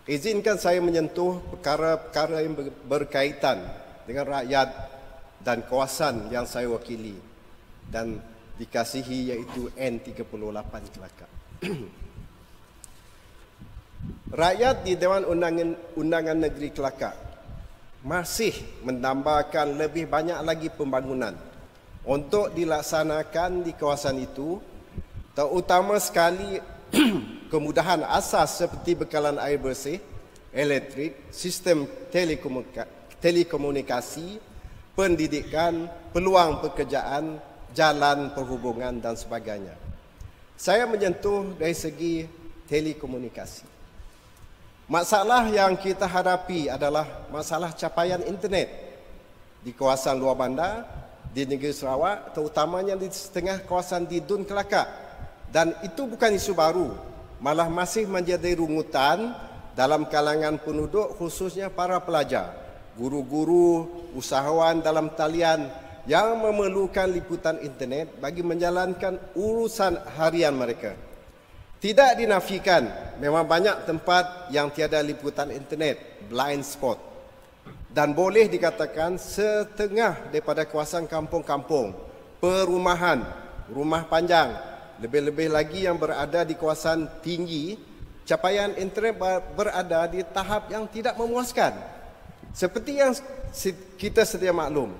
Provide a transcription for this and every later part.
Izinkan saya menyentuh perkara-perkara yang berkaitan dengan rakyat dan kawasan yang saya wakili dan dikasihi, iaitu N38 Kelakar. Rakyat di Dewan Undangan Negeri Kelakar masih mendambakan lebih banyak lagi pembangunan untuk dilaksanakan di kawasan itu, terutama sekali kemudahan asas seperti bekalan air bersih, elektrik, sistem telekomunikasi, pendidikan, peluang pekerjaan, jalan perhubungan dan sebagainya. Saya menyentuh dari segi telekomunikasi. Masalah yang kita hadapi adalah masalah capaian internet di kawasan luar bandar, di negeri Sarawak, terutamanya di setengah kawasan di Dun Kelakar. Dan itu bukan isu baru, malah masih menjadi rungutan dalam kalangan penduduk, khususnya para pelajar, guru-guru, usahawan dalam talian yang memerlukan liputan internet bagi menjalankan urusan harian mereka. Tidak dinafikan, memang banyak tempat yang tiada liputan internet, blind spot. Dan boleh dikatakan setengah daripada kawasan kampung-kampung, perumahan, rumah panjang, lebih-lebih lagi yang berada di kawasan tinggi, capaian internet berada di tahap yang tidak memuaskan. Seperti yang kita sedia maklum,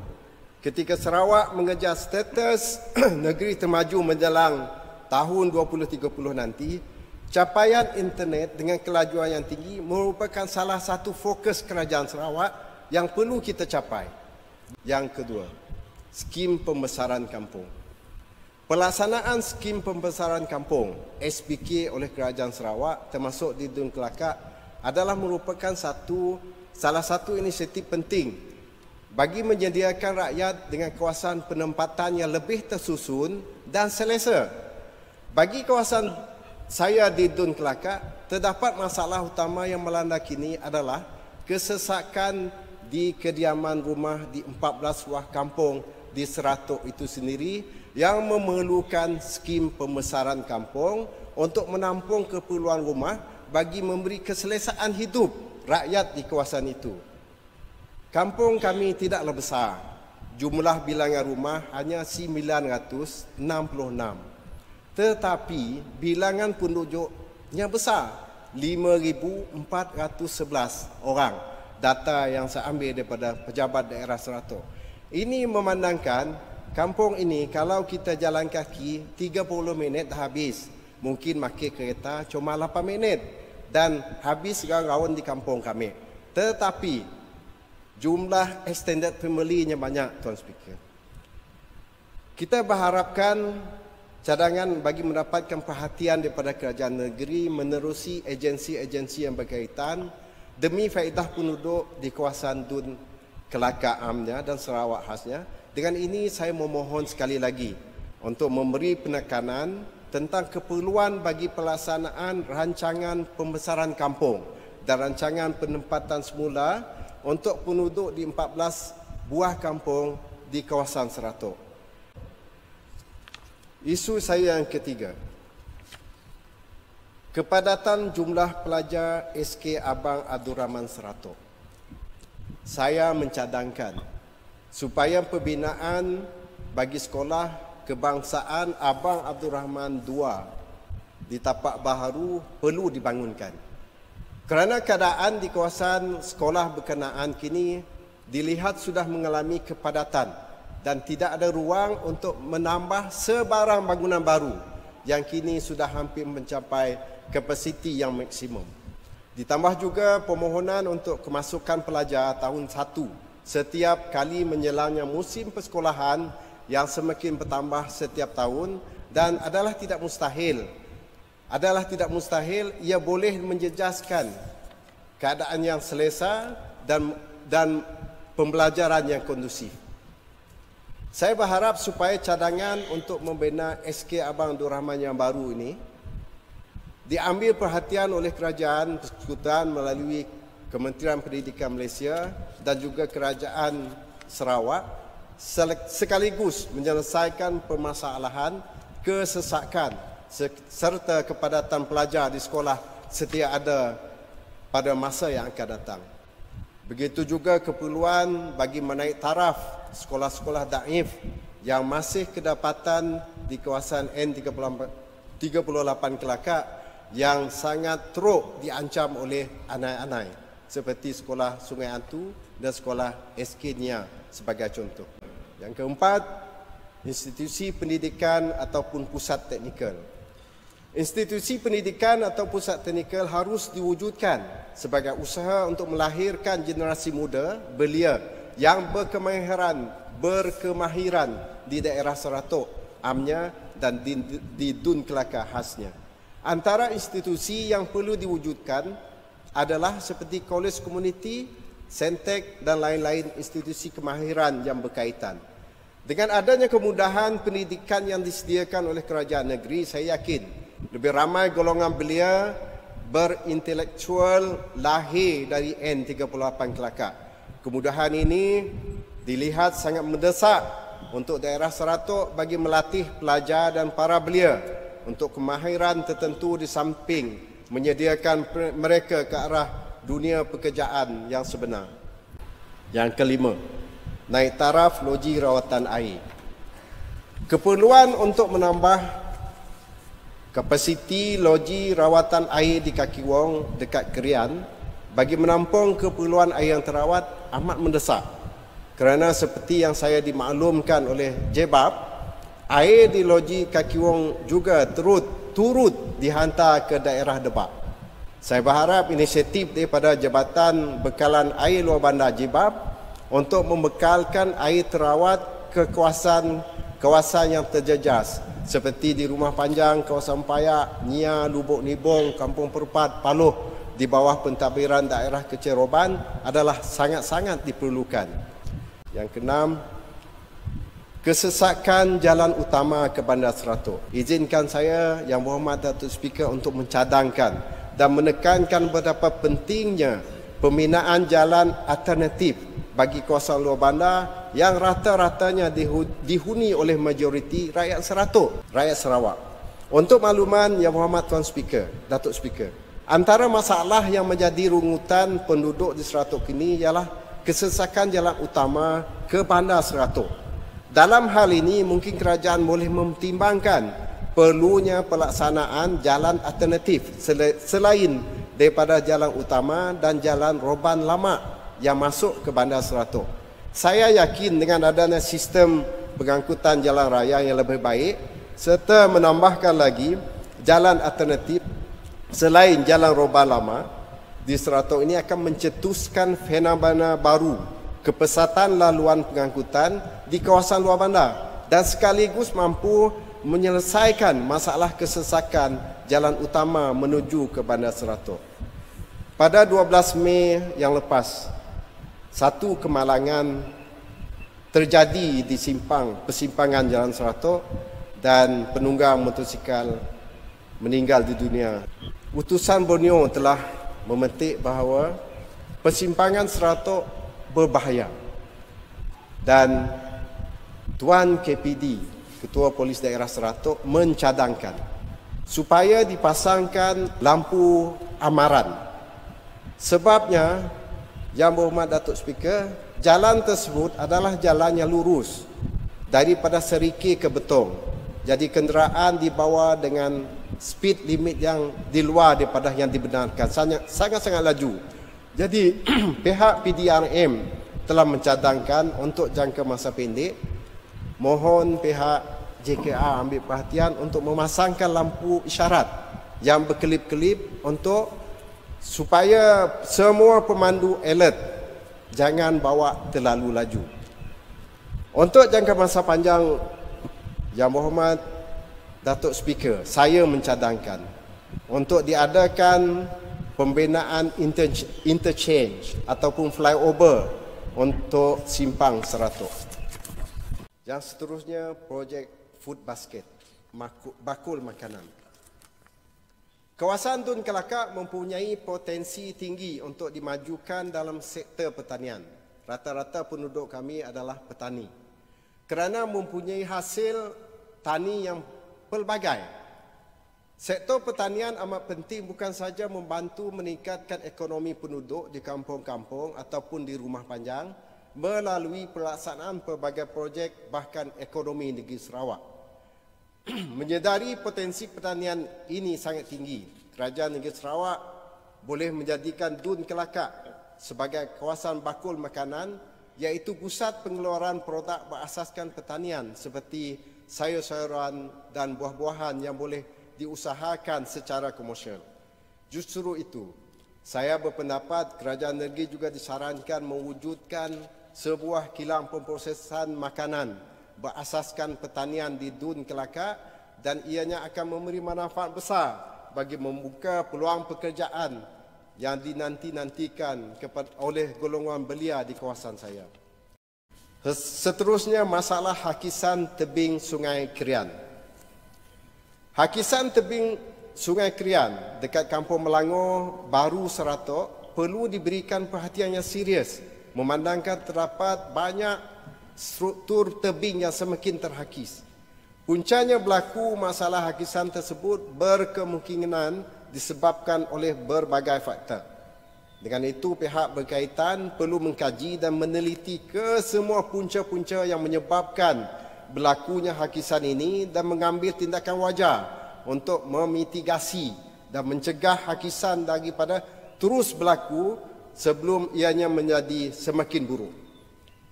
ketika Sarawak mengejar status negeri termaju menjelang tahun 2030 nanti, capaian internet dengan kelajuan yang tinggi merupakan salah satu fokus kerajaan Sarawak yang perlu kita capai. Yang kedua, skim pembesaran kampung. Pelaksanaan skim pembesaran kampung SPK oleh kerajaan Sarawak termasuk di Dun Kelakar adalah merupakan salah satu inisiatif penting bagi menyediakan rakyat dengan kawasan penempatan yang lebih tersusun dan selesa. Bagi kawasan saya di Dun Kelakar, terdapat masalah utama yang melanda kini adalah kesesakan di kediaman rumah di 14 buah kampung di Seratuk itu sendiri yang memerlukan skim pembesaran kampung untuk menampung keperluan rumah bagi memberi keselesaan hidup rakyat di kawasan itu. Kampung kami tidaklah besar. Jumlah bilangan rumah hanya 966. Tetapi bilangan penduduknya besar, 5,411 orang. Data yang saya ambil daripada pejabat daerah Seratuk. Ini memandangkan kampung ini kalau kita jalan kaki 30 minit dah habis. Mungkin makin kereta cuma 8 minit dan habis raun di kampung kami. Tetapi jumlah extended family-nya banyak, Tuan Speaker. Kita berharapkan cadangan bagi mendapatkan perhatian daripada kerajaan negeri menerusi agensi-agensi yang berkaitan demi faedah penduduk di kawasan Dun Kelakar amnya dan Sarawak khasnya. Dengan ini saya memohon sekali lagi untuk memberi penekanan tentang keperluan bagi pelaksanaan rancangan pembesaran kampung dan rancangan penempatan semula untuk penduduk di 14 buah kampung di kawasan Seratuk. Isu saya yang ketiga, kepadatan jumlah pelajar SK Abang Abdul Rahman Seratuk. Saya mencadangkan supaya pembinaan bagi sekolah kebangsaan Abang Abdul Rahman II di Tapak Baharu perlu dibangunkan. Kerana keadaan di kawasan sekolah berkenaan kini dilihat sudah mengalami kepadatan dan tidak ada ruang untuk menambah sebarang bangunan baru yang kini sudah hampir mencapai kapasiti yang maksimum. Ditambah juga permohonan untuk kemasukan pelajar tahun 1 setiap kali menjelangnya musim persekolahan yang semakin bertambah setiap tahun dan adalah tidak mustahil ia boleh menjejaskan keadaan yang selesa dan pembelajaran yang kondusif. Saya berharap supaya cadangan untuk membina SK Abang Abdul Rahman yang baru ini diambil perhatian oleh kerajaan persekutuan melalui Kementerian Pendidikan Malaysia dan juga Kerajaan Sarawak sekaligus menyelesaikan permasalahan kesesakan serta kepadatan pelajar di sekolah setiap ada pada masa yang akan datang. Begitu juga keperluan bagi menaik taraf sekolah-sekolah daif yang masih kedapatan di kawasan N38 Kelakar yang sangat teruk diancam oleh anai-anai seperti sekolah Sungai Antu dan sekolah SK Nia sebagai contoh. Yang keempat, institusi pendidikan ataupun pusat teknikal. Institusi pendidikan atau pusat teknikal harus diwujudkan sebagai usaha untuk melahirkan generasi muda belia yang berkemahiran di daerah Seratok, amnya dan di Dun Kelakar khasnya. Antara institusi yang perlu diwujudkan adalah seperti kolej komuniti, Sentek dan lain-lain institusi kemahiran yang berkaitan. Dengan adanya kemudahan pendidikan yang disediakan oleh kerajaan negeri, saya yakin lebih ramai golongan belia berintelektual lahir dari N38 Kelakar. Kemudahan ini dilihat sangat mendesak untuk daerah Seratok bagi melatih pelajar dan para belia untuk kemahiran tertentu di samping menyediakan mereka ke arah dunia pekerjaan yang sebenar. Yang kelima, naik taraf loji rawatan air. Keperluan untuk menambah kapasiti loji rawatan air di Kaki Wong dekat Kerian bagi menampung keperluan air yang terawat amat mendesak. Kerana seperti yang saya dimaklumkan oleh Jebab, air di loji Kaki Wong juga turut dihantar ke daerah Debak. Saya berharap inisiatif daripada Jabatan Bekalan Air Luar Bandar Jebab untuk membekalkan air terawat ke kawasan yang terjejas seperti di Rumah Panjang, kawasan Payak, Nia, Lubuk Nibong, Kampung Perpat, Paloh di bawah pentadbiran daerah Keceroban adalah sangat-sangat diperlukan. Yang keenam, kesesakan jalan utama ke Bandar Seratok. Izinkan saya Yang Berhormat Datuk Speaker untuk mencadangkan dan menekankan betapa pentingnya pembinaan jalan alternatif bagi kawasan luar bandar yang rata-ratanya dihuni oleh majoriti rakyat Seratok, rakyat Sarawak. Untuk makluman Yang Berhormat Tuan Speaker, Datuk Speaker, antara masalah yang menjadi rungutan penduduk di Seratok kini ialah kesesakan jalan utama ke Bandar Seratok. Dalam hal ini mungkin kerajaan boleh mempertimbangkan perlunya pelaksanaan jalan alternatif selain daripada jalan utama dan jalan Roban Lama yang masuk ke Bandar Seratok. Saya yakin dengan adanya sistem pengangkutan jalan raya yang lebih baik serta menambahkan lagi jalan alternatif selain jalan Roban Lama di Seratok ini akan mencetuskan fenomena baru kepesatan laluan pengangkutan di kawasan luar bandar dan sekaligus mampu menyelesaikan masalah kesesakan jalan utama menuju ke Bandar Seratok. Pada 12 Mei yang lepas, satu kemalangan terjadi di persimpangan Jalan Seratok dan penunggang motosikal meninggal di dunia. Utusan Borneo telah memetik bahawa persimpangan Seratok berbahaya dan Tuan KPD, Ketua Polis Daerah Seratok, mencadangkan supaya dipasangkan lampu amaran. Sebabnya, Yang Berhormat Datuk Speaker, jalan tersebut adalah jalan yang lurus daripada Seriki ke Betong. Jadi kenderaan dibawa dengan speed limit yang di luar daripada yang dibenarkan, sangat-sangat laju. Jadi pihak PDRM telah mencadangkan untuk jangka masa pendek, mohon pihak JKR ambil perhatian untuk memasangkan lampu isyarat yang berkelip-kelip untuk supaya semua pemandu alert jangan bawa terlalu laju. Untuk jangka masa panjang, Yang Berhormat Datuk Speaker, saya mencadangkan untuk diadakan pembinaan interchange ataupun flyover untuk simpang Seratok. Yang seterusnya, projek food basket, bakul makanan. Kawasan Dun Kelakar mempunyai potensi tinggi untuk dimajukan dalam sektor pertanian. Rata-rata penduduk kami adalah petani. Kerana mempunyai hasil tani yang pelbagai. Sektor pertanian amat penting bukan sahaja membantu meningkatkan ekonomi penduduk di kampung-kampung ataupun di rumah panjang melalui pelaksanaan pelbagai projek bahkan ekonomi negeri Sarawak. Menyedari potensi pertanian ini sangat tinggi, Kerajaan Negeri Sarawak boleh menjadikan Dun Kelakar sebagai kawasan bakul makanan, iaitu pusat pengeluaran produk berasaskan pertanian seperti sayur-sayuran dan buah-buahan yang boleh diusahakan secara komersial. Justru itu, saya berpendapat kerajaan negeri juga disarankan mewujudkan sebuah kilang pemprosesan makanan berasaskan pertanian di Dun Kelakar, dan ianya akan memberi manfaat besar bagi membuka peluang pekerjaan yang dinanti-nantikan oleh golongan belia di kawasan saya. Seterusnya, masalah hakisan tebing Sungai Krian. Hakisan tebing Sungai Krian dekat Kampung Melangor Baru Seratok perlu diberikan perhatian yang serius memandangkan terdapat banyak struktur tebing yang semakin terhakis. Puncanya berlaku masalah hakisan tersebut berkemungkinan disebabkan oleh berbagai faktor. Dengan itu, pihak berkaitan perlu mengkaji dan meneliti kesemua punca-punca yang menyebabkan berlakunya hakisan ini dan mengambil tindakan wajar untuk memitigasi dan mencegah hakisan daripada terus berlaku sebelum ianya menjadi semakin buruk.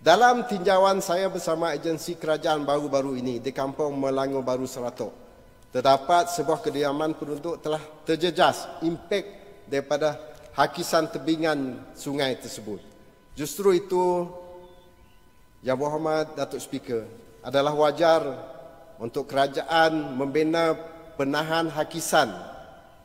Dalam tinjauan saya bersama agensi kerajaan baru-baru ini di Kampung Melangor Baru Seratok, terdapat sebuah kediaman penduduk telah terjejas impak daripada hakisan tebingan sungai tersebut. Justru itu, Yang Berhormat Datuk Speaker, adalah wajar untuk kerajaan membina penahan hakisan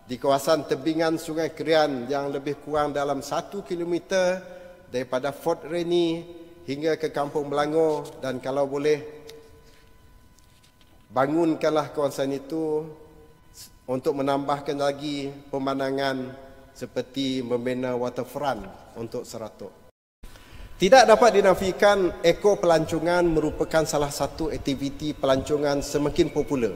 di kawasan tebingan Sungai Krian yang lebih kurang dalam 1 kilometer daripada Fort Reni hingga ke Kampung Melangor, dan kalau boleh bangunkanlah kawasan itu untuk menambahkan lagi pemandangan seperti membina waterfront untuk Seratok. Tidak dapat dinafikan eko-pelancongan merupakan salah satu aktiviti pelancongan semakin popular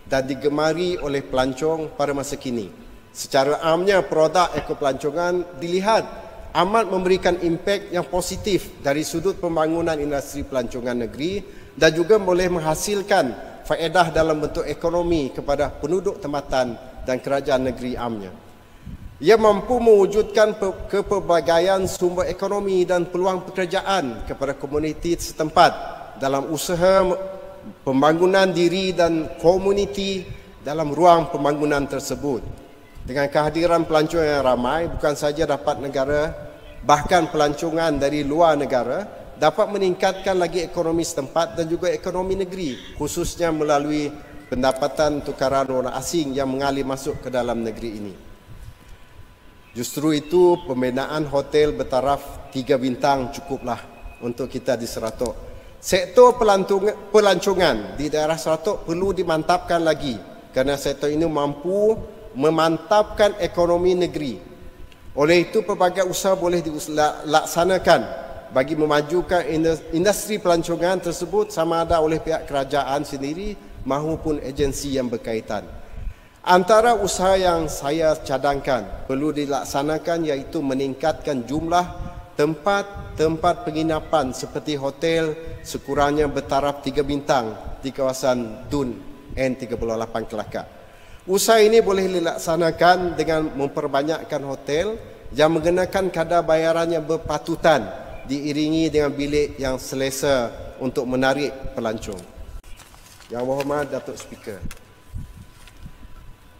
dan digemari oleh pelancong pada masa kini. Secara amnya, produk eko-pelancongan dilihat amat memberikan impak yang positif dari sudut pembangunan industri pelancongan negeri dan juga boleh menghasilkan faedah dalam bentuk ekonomi kepada penduduk tempatan dan kerajaan negeri amnya. Ia mampu mewujudkan kepelbagaian sumber ekonomi dan peluang pekerjaan kepada komuniti setempat dalam usaha pembangunan diri dan komuniti dalam ruang pembangunan tersebut. Dengan kehadiran pelancong yang ramai, bukan saja dapat negara, bahkan pelancongan dari luar negara dapat meningkatkan lagi ekonomi setempat dan juga ekonomi negeri, khususnya melalui pendapatan tukaran orang asing yang mengalir masuk ke dalam negeri ini. Justru itu, pembinaan hotel bertaraf 3 bintang cukuplah untuk kita di Seratok. Sektor pelancongan di daerah Seratok perlu dimantapkan lagi kerana sektor ini mampu memantapkan ekonomi negeri. Oleh itu, pelbagai usaha boleh dilaksanakan bagi memajukan industri pelancongan tersebut sama ada oleh pihak kerajaan sendiri maupun agensi yang berkaitan. Antara usaha yang saya cadangkan perlu dilaksanakan iaitu meningkatkan jumlah tempat penginapan seperti hotel sekurangnya bertaraf 3 bintang di kawasan Dun N38 Kelakar. Usaha ini boleh dilaksanakan dengan memperbanyakkan hotel yang mengenakan kadar bayaran yang berpatutan diiringi dengan bilik yang selesa untuk menarik pelancong. Yang Berhormat Datuk Speaker,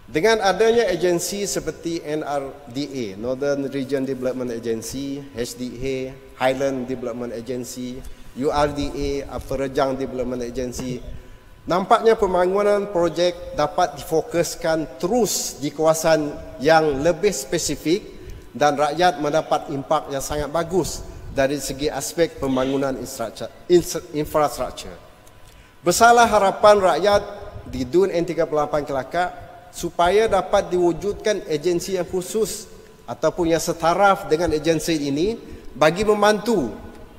dengan adanya agensi seperti NRDA, Northern Region Development Agency, HDA, Highland Development Agency, URDA, Upper Rejang Development Agency, nampaknya pembangunan projek dapat difokuskan terus di kawasan yang lebih spesifik dan rakyat mendapat impak yang sangat bagus dari segi aspek pembangunan infrastruktur. Besarlah harapan rakyat di Dun N38 Kelakar supaya dapat diwujudkan agensi yang khusus ataupun yang setaraf dengan agensi ini bagi membantu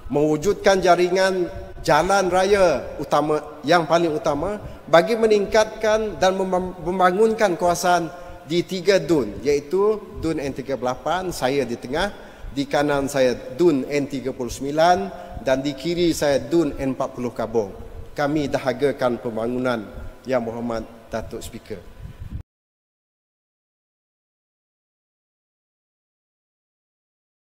mewujudkan jaringan jalan raya utama yang paling utama bagi meningkatkan dan membangunkan kawasan di 3 DUN, iaitu DUN N38, saya di tengah, di kanan saya DUN N39 dan di kiri saya DUN N40 Kabong. Kami dahagakan pembangunan Yang Berhormat Datuk Speaker.